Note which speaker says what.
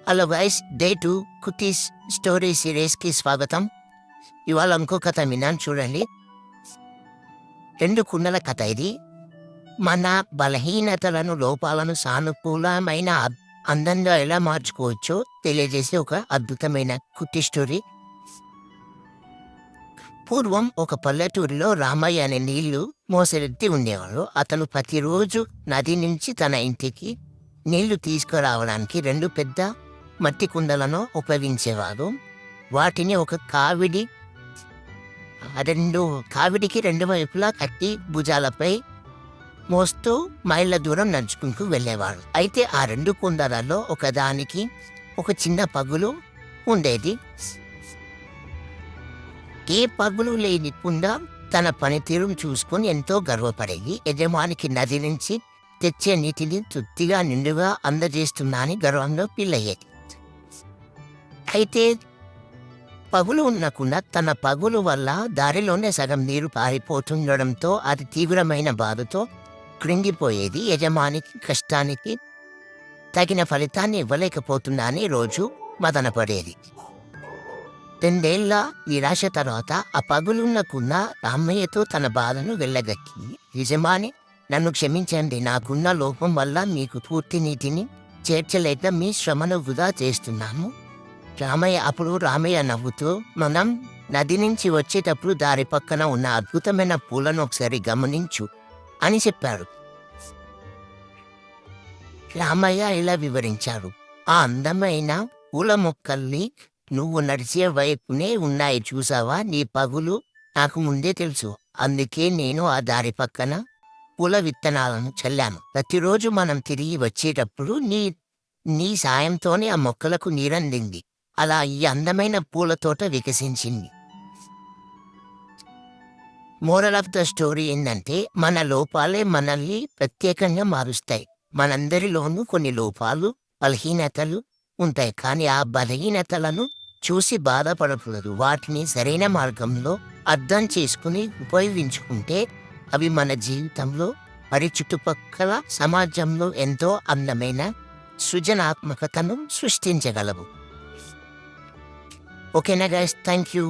Speaker 1: Hello guys, day 2 cookies story సిరీస్కి స్వాగతం. ఇవాళ ఇంకో కథ విన్నాను చూడండి. 2 కుండల కథ ఇది. మన బలహీనతలను, లోపాలను సానుకూలమైన అందంగా ఎలా మార్చుకోవచ్చో తెలియజేసే ఒక అద్భుతమైన కుట్టి స్టోరీ. పూర్వం ఒక పల్లెటూరిలో రామయ్య అనే నీళ్లు మోసెత్తి ఉండేవాడు. అతను ప్రతిరోజు నది నుంచి తన ఇంటికి నీళ్లు తీసుకురావడానికి 2 పెద్ద మట్టి కుండలను ఉపయోగించేవాడు. వాటిని ఒక కావిడికి 2 వైపులా కట్టి భుజాలపై మోస్తూ మైళ్ళ దూరం నడుచుకుంటూ వెళ్ళేవాడు. అయితే ఆ 2 కుండలలో ఒకదానికి ఒక చిన్న పగులు ఉండేది. ఏ పగులు లేని కుండ తన పనితీరును చూసుకొని ఎంతో గర్వపడేది. యజమానికి నది నుంచి తెచ్చే నీటిని తృప్తిగా నిండుగా అందజేస్తున్నానని గర్వంలో ఫీలయ్యేది. అయితే పగులు ఉన్న కుండ తన పగులు వల్ల దారిలోనే సగం నీరు పారిపోతుండడంతో అది తీవ్రమైన బాధతో కృంగిపోయేది. యజమానికి కష్టానికి తగిన ఫలితాన్ని ఇవ్వలేకపోతున్నానని రోజు మదనపడేది. 2 ఏళ్ల నిరాశ తర్వాత ఆ పగులున్న కుండ రామయ్యతో తన బాధను వెళ్ళగక్కింది. యజమాని, నన్ను క్షమించండి, నాకున్న లోపం వల్ల మీకు పూర్తి నీటిని చేర్చలేక మీ శ్రమను వృధా చేస్తున్నాను. రామయ్య నవ్వుతూ, మనం నది నుంచి వచ్చేటప్పుడు దారి పక్కన ఉన్న అద్భుతమైన పూలను ఒకసారి గమనించు అని చెప్పాడు. రామయ్య ఇలా వివరించాడు. ఆ అందమైన పూల మొక్కల్ని నువ్వు నడిచే వైపునే ఉన్నాయి చూసావా? నీ పగులు నాకు ముందే తెలుసు. అందుకే నేను ఆ దారి పక్కన పూల విత్తనాలను చల్లాను. ప్రతిరోజు మనం తిరిగి వచ్చేటప్పుడు నీ సాయంతోనే ఆ మొక్కలకు నీరందింది. అలా ఈ అందమైన పూల తోట వికసించింది. మోరల్ ఆఫ్ ద స్టోరీ ఏంటంటే, మన లోపాలే మనల్ని ప్రత్యేకంగా మారుస్తాయి. మనందరిలోనూ కొన్ని లోపాలు, బలహీనతలు ఉంటాయి. కానీ ఆ బలహీనతలను చూసి బాధపడకూడదు. వాటిని సరైన మార్గంలో అర్థం చేసుకుని ఉపయోగించుకుంటే అవి మన జీవితంలో మరి చుట్టుపక్కల సమాజంలో ఎంతో అందమైన సృజనాత్మకతను సృష్టించగలవు. ఓకేనా గైస్, థ్యాంక్ యూ.